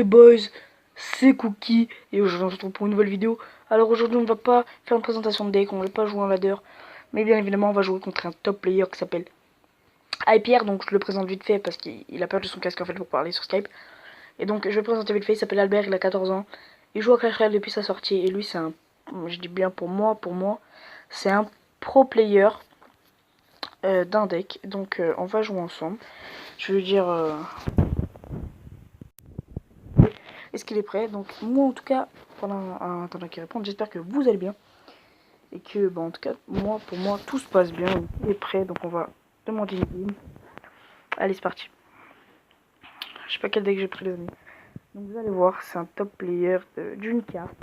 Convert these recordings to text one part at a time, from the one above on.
boys, c'est Cookie et aujourd'hui on se retrouve pour une nouvelle vidéo. Alors aujourd'hui on va pas faire une présentation de deck, on va pas jouer un ladder, mais bien évidemment on va jouer contre un top player qui s'appelle Hyper. Donc je le présente vite fait parce qu'il a perdu son casque en fait pour parler sur Skype. Et donc je vais le présenter vite fait, il s'appelle Albert, il a 14 ans, il joue à Clash Royale depuis sa sortie et lui c'est un, je dis bien pour moi, c'est un pro player d'un deck. Donc on va jouer ensemble. Je vais lui dire est-ce qu'il est prêt. Donc moi en tout cas, pendant attendant qu'il réponde, j'espère que vous allez bien. Et que en tout cas, pour moi tout se passe bien. Il est prêt, donc on va demander une game. Allez, c'est parti. Je sais pas quel deck j'ai pris les amis. Donc vous allez voir, c'est un top player d'une carte.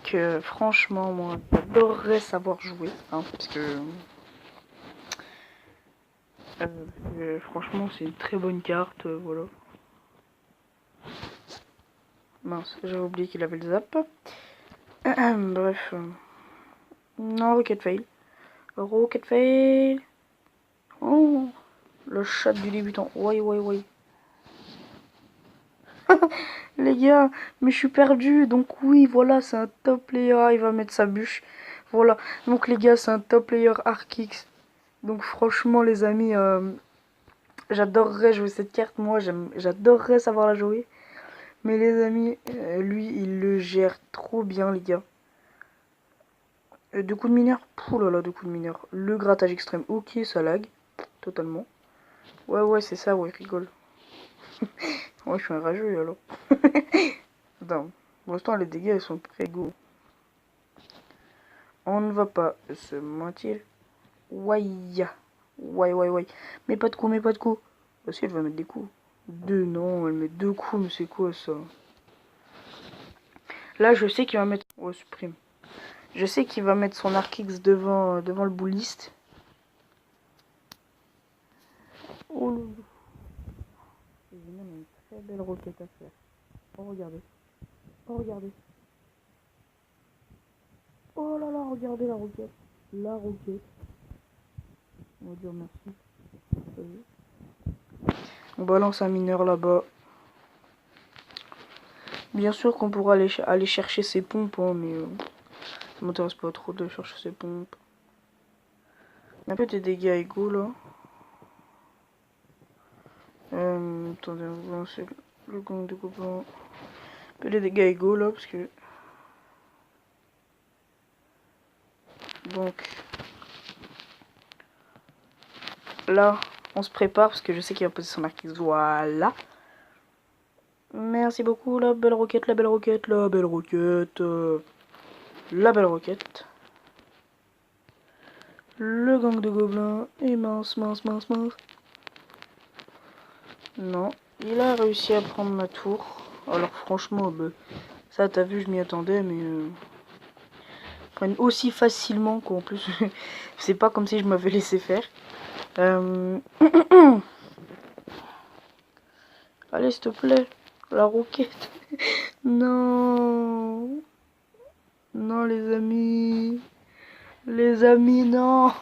Que franchement moi j'adorerais savoir jouer. Hein, parce que franchement c'est une très bonne carte. Voilà. Mince, j'avais oublié qu'il avait le zap. Bref. Non, Rocket Fail. Rocket Fail. Oh, le chat du débutant. Ouais. Les gars, mais je suis perdu. Donc oui, voilà, c'est un top player. Il va mettre sa bûche. Voilà. Donc les gars, c'est un top player Arkix. Donc franchement, les amis, j'adorerais jouer cette carte. Moi, j'adorerais savoir la jouer. Mais les amis, lui, il le gère trop bien, les gars. Deux coups de mineur. Pouh là là, deux coups de mineur. Le grattage extrême. Ok, ça lag. Totalement. Ouais, c'est ça, ouais, rigole. Ouais, je suis un rageux, alors. Attends. Pour l'instant, les dégâts, ils sont très égaux. On ne va pas se mentir. Ouais. Mais pas de coups. Bah si, elle va mettre des coups. Deux, non, elle met deux coups, mais c'est quoi, ça? Là, je sais qu'il va mettre... Ouais, supprime. Je sais qu'il va mettre son Arkix devant le bouliste. Oh là là. J'ai même une très belle roquette à faire. Oh, regardez. Oh là là, regardez la roquette. On va dire merci. On balance un mineur là-bas. Bien sûr qu'on pourra aller chercher ses pompes, hein, mais ça m'intéresse pas trop de chercher ses pompes. Il y a un peu des dégâts égaux là. Attendez, on va lancer le gang de copains. Un peu des dégâts égaux là, parce que... Donc... Là, on se prépare, parce que je sais qu'il va poser son Arkix. Voilà. Merci beaucoup, la belle roquette. La belle roquette. Le gang de gobelins. Et mince. Non, il a réussi à prendre ma tour. Alors franchement, ça t'as vu, je m'y attendais, mais prennent aussi facilement qu'en plus, c'est pas comme si je m'avais laissé faire. Allez, s'il te plaît, la roquette. Non, les amis, non.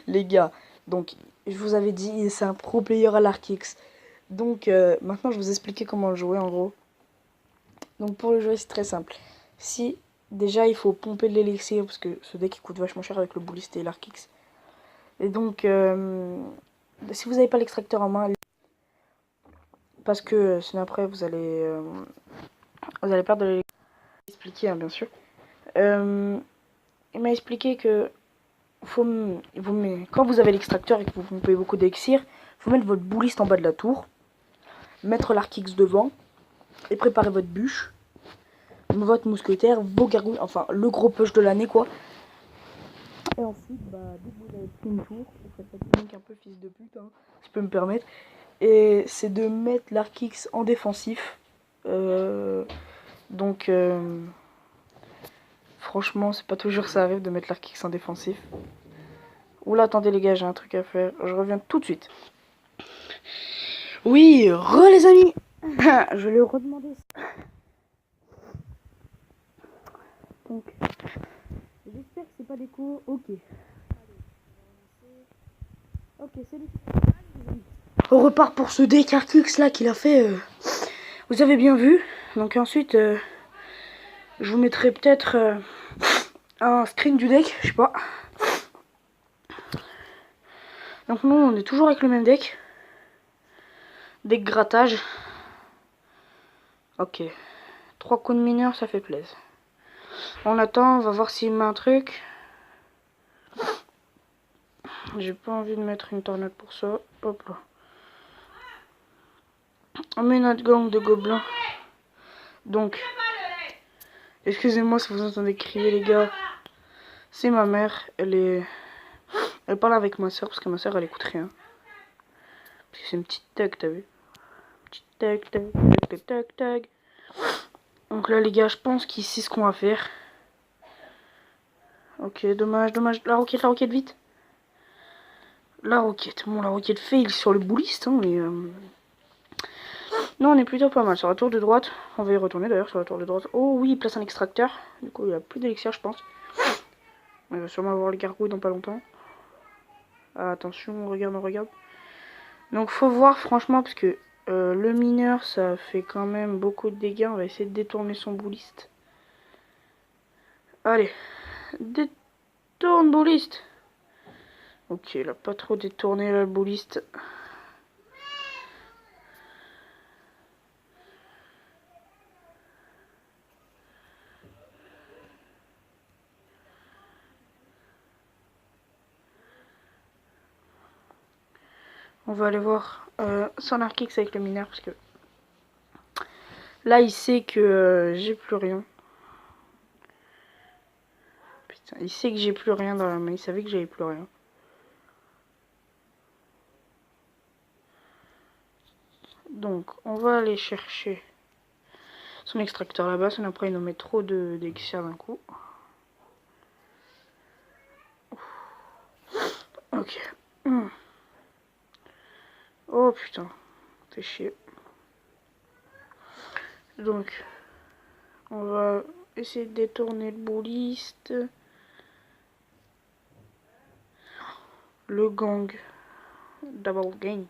Les gars, donc je vous avais dit, c'est un pro player à l'Arkix. Donc maintenant je vais vous expliquer comment le jouer en gros. Donc pour le jouer c'est très simple. Si déjà il faut pomper de l'élixir parce que ce deck il coûte vachement cher avec le bouliste et l'Arkix. Et donc si vous n'avez pas l'extracteur en main, parce que sinon après vous allez perdre de l'élixir. Expliquer hein, bien sûr. Il m'a expliqué que quand vous avez l'extracteur et que vous pompez beaucoup d'élixir, il faut mettre votre bouliste en bas de la tour, mettre l'Arkix devant et préparer votre bûche, votre mousquetaire, vos gargouilles, enfin le gros push de l'année quoi. Et ensuite, dès que vous avez pris une tour, vous faites cette technique un peu fils de pute, hein, si je peux me permettre, et c'est de mettre l'Arkix en défensif. Donc, franchement, c'est pas toujours ça arrive de mettre l'Arkix en défensif. Oula, attendez les gars, j'ai un truc à faire, je reviens tout de suite. Oui, les amis. Je l'ai redemandé. Donc, j'espère que c'est pas des coups. Ok. Ok, c'est lui. On repart pour ce deck Arcux là qu'il a fait. Vous avez bien vu. Donc ensuite, je vous mettrai peut-être un screen du deck, je sais pas. Donc nous, on est toujours avec le même deck. Deck grattage. Ok. 3 coups de mineur, ça fait plaisir. On attend, on va voir s'il met un truc. J'ai pas envie de mettre une tornade pour ça. Hop là. On met notre gang de gobelins. Donc, excusez-moi si vous entendez crier les gars. C'est ma mère. Elle parle avec ma soeur parce que ma soeur elle écoute rien. Parce que c'est une petite tag, t'as vu? Petite tag, tag, tag, tag, tag. Donc là les gars, je pense qu'il sait ce qu'on va faire. Ok, dommage, dommage. La roquette, vite. La roquette. Bon, la roquette fail sur le bouliste, hein, mais... Non, on est plutôt pas mal. Sur la tour de droite, on va y retourner d'ailleurs sur la tour de droite. Oh oui, il place un extracteur. Du coup, il n'y a plus d'élixir, je pense. On va sûrement avoir les gargouilles dans pas longtemps. Ah, attention, on regarde. Donc, faut voir franchement, parce que le mineur, ça fait quand même beaucoup de dégâts. On va essayer de détourner son bouliste. Allez, détourne bouliste. Ok, il a pas trop détourné là, le bouliste. On va aller voir son Arcix avec le mineur parce que là il sait que j'ai plus rien. Putain, il sait que j'ai plus rien dans la main. Il savait que j'avais plus rien. Donc on va aller chercher son extracteur là-bas. Sinon après il nous met trop d'élixir d'un coup. Ok. Oh putain. T'es chier. Donc on va essayer de détourner le bouliste. Le gang. Double gang.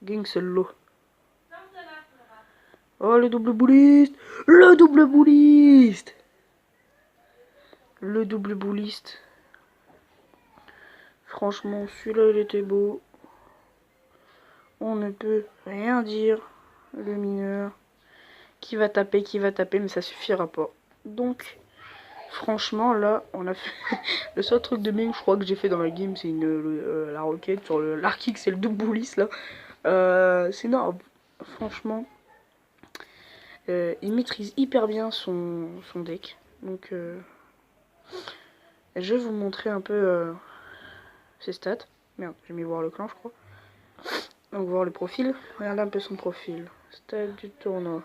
Gang c'est l'eau. Oh le double bouliste. Le double bouliste. Le double bouliste. Franchement celui-là il était beau. On ne peut rien dire. Le mineur. Qui va taper, mais ça suffira pas. Donc franchement là on a fait le seul truc de ming je crois que j'ai fait dans la game, c'est la roquette sur l'arc X et le double bouliste là. C'est énorme. Franchement il maîtrise hyper bien son deck. Donc je vais vous montrer un peu ses stats. Merde, j'ai mis voir le clan je crois. Donc voir le profil. Regardez un peu son profil. Stats du tournoi.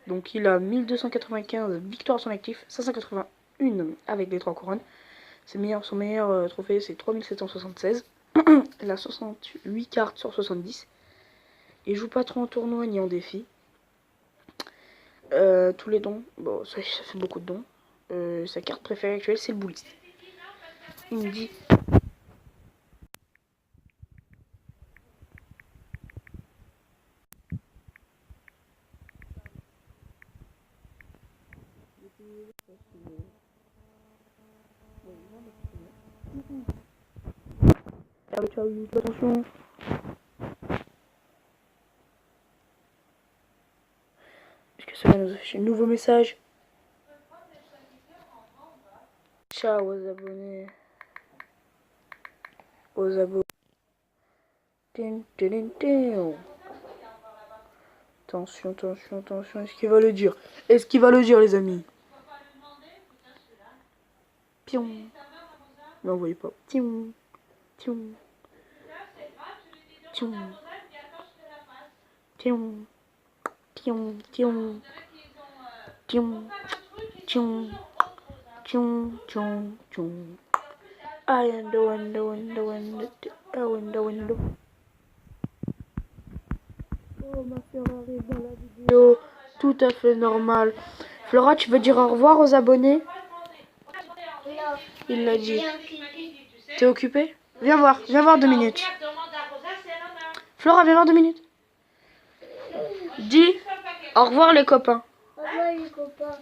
Donc il a 1295 victoires à son actif, 581 avec les 3 couronnes. Son meilleur trophée c'est 3776. Il a 68 cartes sur 70. Il joue pas trop en tournoi ni en défi. Tous les dons, bon ça fait beaucoup de dons. Sa carte préférée actuelle c'est le bouliste. Il me dit... Ciao, attention. Est-ce que ça va nous afficher un nouveau message? Ciao aux abonnés. Aux abonnés. Attention, attention, attention. Est-ce qu'il va le dire? Est-ce qu'il va le dire, les amis? Pion. Non, vous voyez pas. Tiou. Tiou. Tiou. Tiou. Tiou. Tiou. Tiou. Tiou. Tiou. Tiou. Tiou. I am the window. Oh, ma soeur arrive dans la vidéo. Tout à fait normal. Flora, tu veux dire au revoir aux abonnés? Il l'a dit. T'es occupé? Viens voir 2 minutes. Flora, viens voir 2 minutes. Dis au revoir les copains. Au revoir les copains.